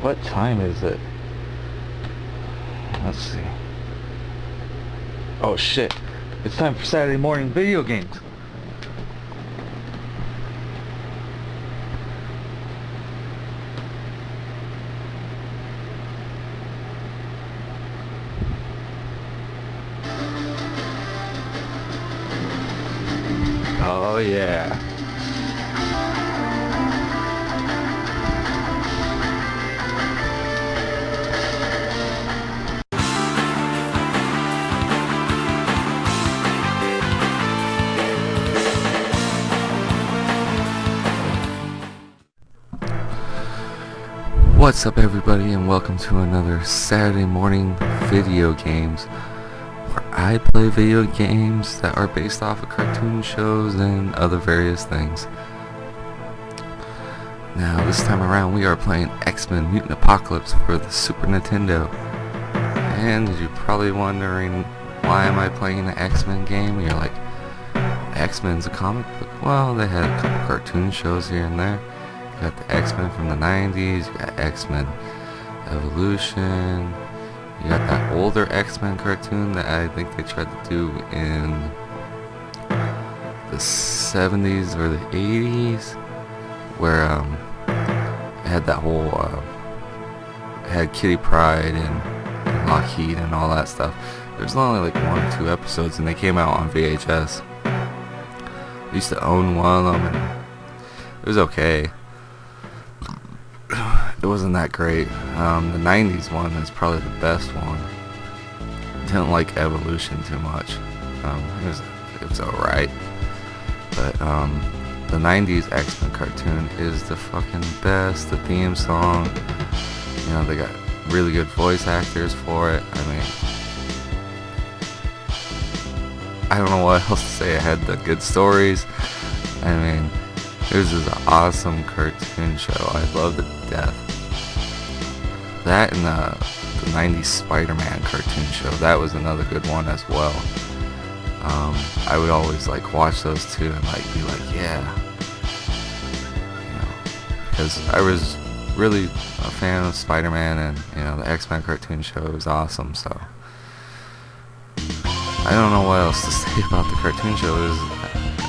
What time is it? Let's see. Oh shit. It's time for Saturday morning video games. Oh yeah. What's up everybody, and welcome to another Saturday morning video games, where I play video games that are based off of cartoon shows and other various things. Now this time around we are playing X-men Mutant Apocalypse for the Super Nintendo. And you're probably wondering, why am I playing the X-Men game? You're like, X-Men's a comic book? Well, they had a couple cartoon shows here and there. You got the X-Men from the 90s, you got X-Men Evolution, you got that older X-Men cartoon that I think they tried to do in the 70s or the 80s, where it had that whole, it had Kitty Pryde and Lockheed and all that stuff. There's only like 1 or 2 episodes and they came out on VHS. I used to own one of them and it was okay. It wasn't that great. The 90s one is probably the best one. Didn't like Evolution too much. It was alright. But the 90s X-Men cartoon is the fucking best. The theme song, you know, they got really good voice actors for it. I mean, I don't know what else to say. It had the good stories. I mean, this is an awesome cartoon show. I loved it to death. That and the 90s Spider-Man cartoon show, that was another good one as well. I would always like watch those two and like be like, yeah, you know, because I was really a fan of Spider-Man, and you know, the X-Men cartoon show was awesome. So I don't know what else to say about the cartoon show.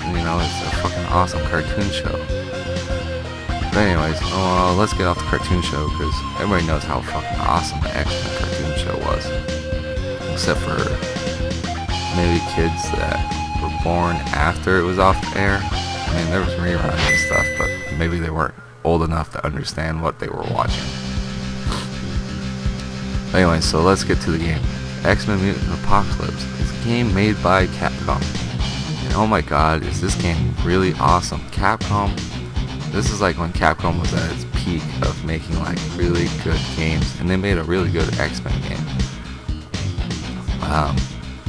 You know, it's a fucking awesome cartoon show. But anyways, let's get off the cartoon show, because everybody knows how fucking awesome the X-Men cartoon show was. Except for maybe kids that were born after it was off the air. I mean, there was reruns and stuff, but maybe they weren't old enough to understand what they were watching. Anyway, so let's get to the game. X-Men Mutant Apocalypse is a game made by Capcom. And oh my god, is this game really awesome. Capcom, this is like when Capcom was at its peak of making like really good games, and they made a really good X-Men game.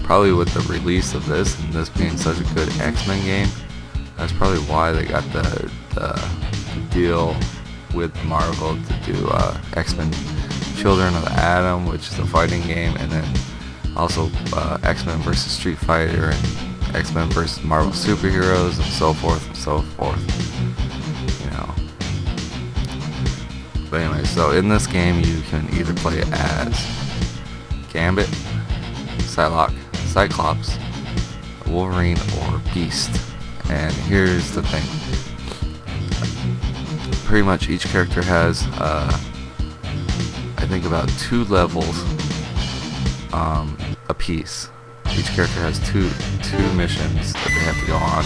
Probably with the release of this, and this being such a good X-Men game, that's probably why they got the deal with Marvel to do X-Men Children of the Atom, which is a fighting game, and then also X-Men vs. Street Fighter, and X-Men vs. Marvel Superheroes, and so forth and so forth. You know. But anyway, so in this game you can either play as Gambit, Psylocke, Cyclops, Wolverine, or Beast. And here's the thing. Pretty much each character has, I think, about 2 levels a piece. Each character has two missions that they have to go on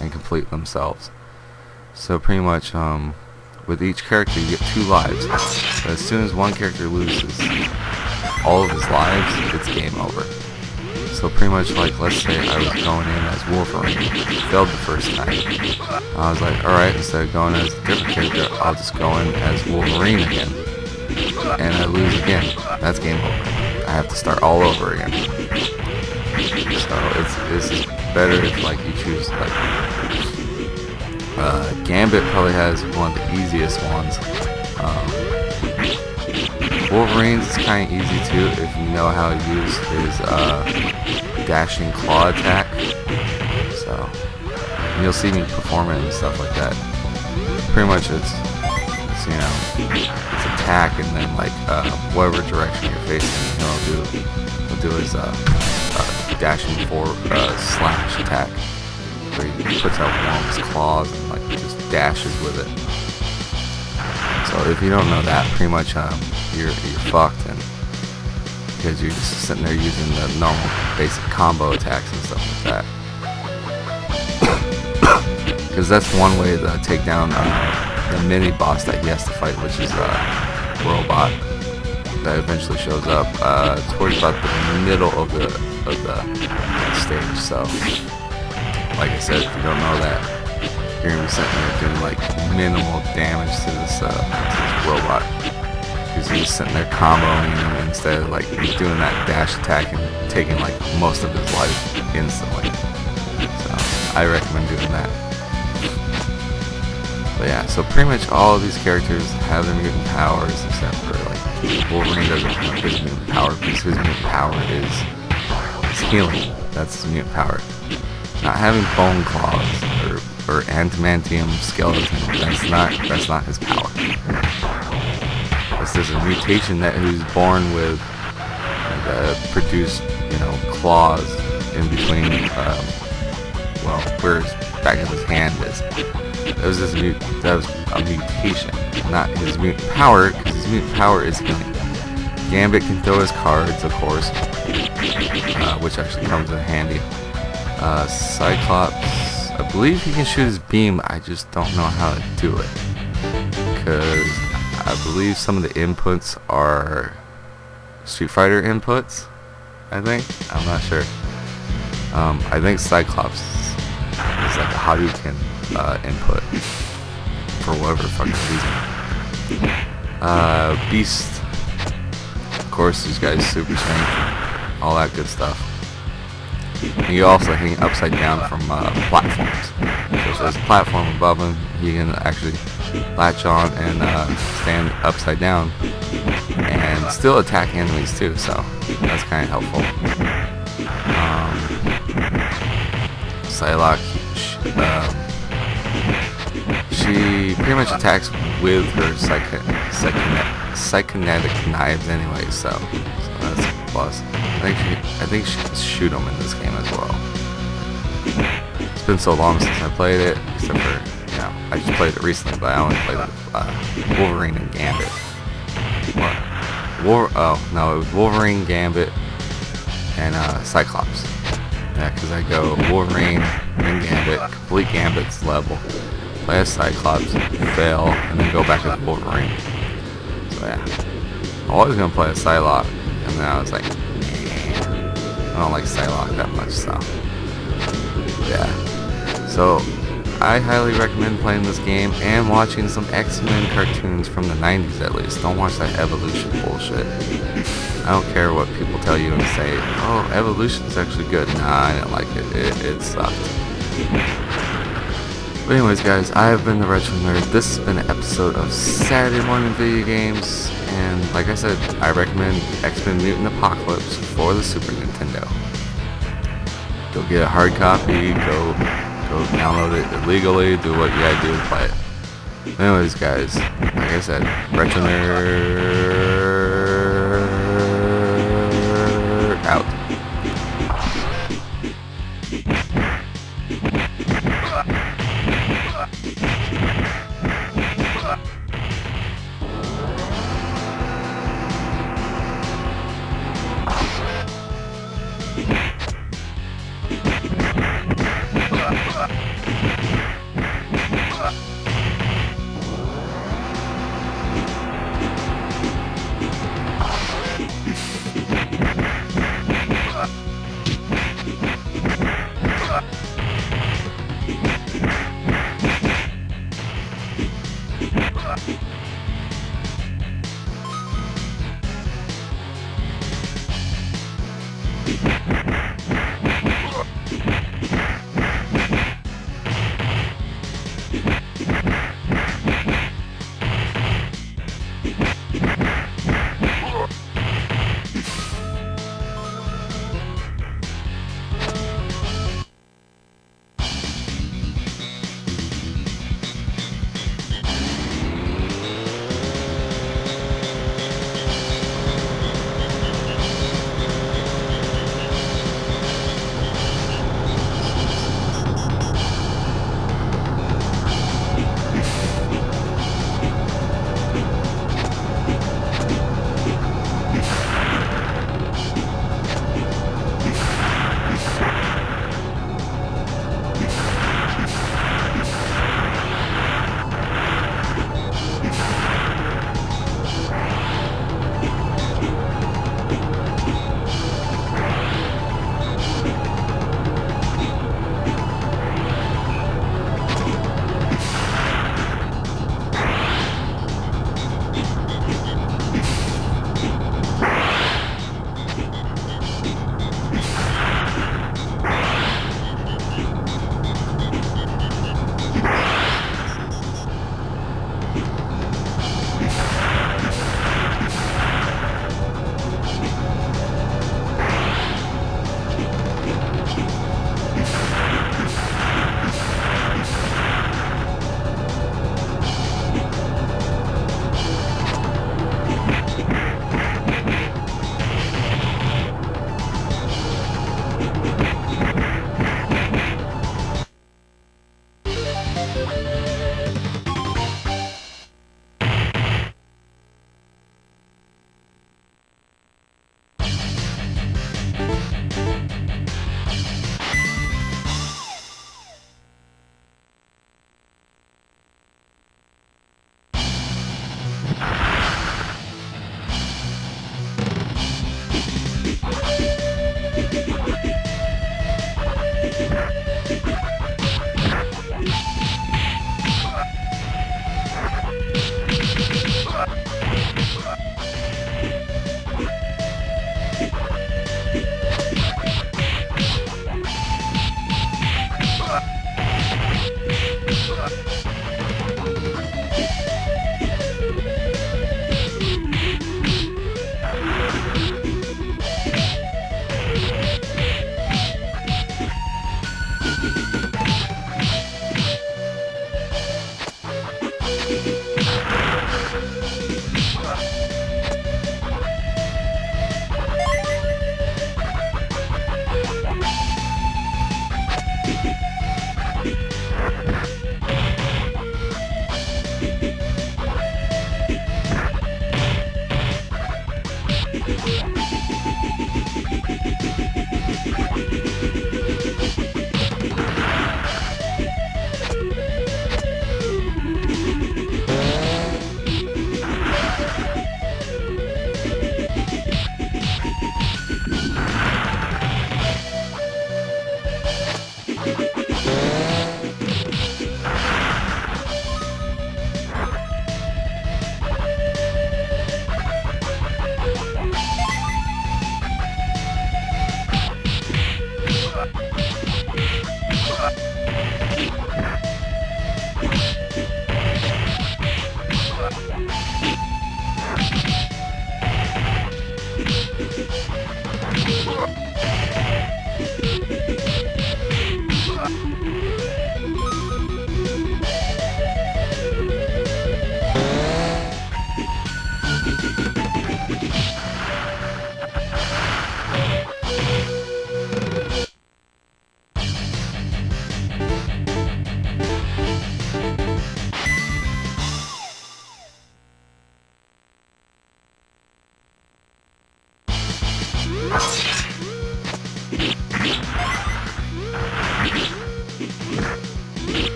and complete themselves. So pretty much, with each character you get 2 lives. But as soon as one character loses all of his lives, it's game over. So pretty much, like, let's say I was going in as Wolverine, failed the first time. I was like, alright, instead of going as a different character, I'll just go in as Wolverine again. And I lose again. That's game over. I have to start all over again. So it's better if, like, you choose, like, Gambit probably has one of the easiest ones. Wolverine's is kind of easy too if you know how to use his dashing claw attack. So you'll see me perform it and stuff like that pretty much it's you know, it's attack, and then like whatever direction you're facing, he'll do his dashing forward slash attack, where he puts out one of his claws and like just dashes with it. So if you don't know that, pretty much you're fucked, and because you're just sitting there using the normal basic combo attacks and stuff like that. Because that's one way to take down the mini boss that he has to fight, which is a robot that eventually shows up towards about the middle of the stage. So, like I said, if you don't know that, you're gonna be sitting there doing like minimal damage to this robot, because he's sitting there comboing him instead of like doing that dash attack and taking like most of his life instantly. So I recommend doing that. But yeah, so pretty much all of these characters have their mutant powers, except for like Wolverine doesn't have his mutant power, because his mutant power is healing. That's his mutant power. Not having bone claws or adamantium skeleton. That's not his power. This is a mutation that he's born with, produced, you know, claws in between, well, where his back of his hand is. That was a mutation, not his mutant power, because his mutant power is healing. Gambit can throw his cards, of course, which actually comes in handy. Cyclops, I believe he can shoot his beam, I just don't know how to do it, because I believe some of the inputs are Street Fighter inputs, I think. I'm not sure. I think Cyclops is like a Hadouken input for whatever fucking reason. Beast, of course, these guys super strength, all that good stuff. And you also hang upside down from platforms. So if there's a platform above him, you can actually latch on and stand upside down and still attack enemies too, so that's kind of helpful. Psylocke, she pretty much attacks with her psychokinetic knives anyway, so that's a plus. I think she can shoot them in this game as well. It's been so long since I played it, except for, you know, I just played it recently, but I only played it Wolverine and Gambit. Oh no, it was Wolverine, Gambit, and Cyclops. Yeah, because I go Wolverine, then Gambit, complete Gambit's level, play as Cyclops, fail, and then go back as Wolverine. So yeah, I was gonna play as Psylocke, and then I was like, I don't like Psylocke that much, so yeah. So I highly recommend playing this game and watching some X-Men cartoons from the 90s at least. Don't watch that Evolution bullshit. I don't care what people tell you and say, oh, Evolution's actually good. Nah, I didn't like it. It sucked. But anyways, guys, I have been the Retro Nerd. This has been an episode of Saturday Morning Video Games. And like I said, I recommend X-Men Mutant Apocalypse for the Super Nintendo. Go get a hard copy, go download it illegally, do what you gotta do to play it. Anyways, guys, like I said, Retro Nerd out.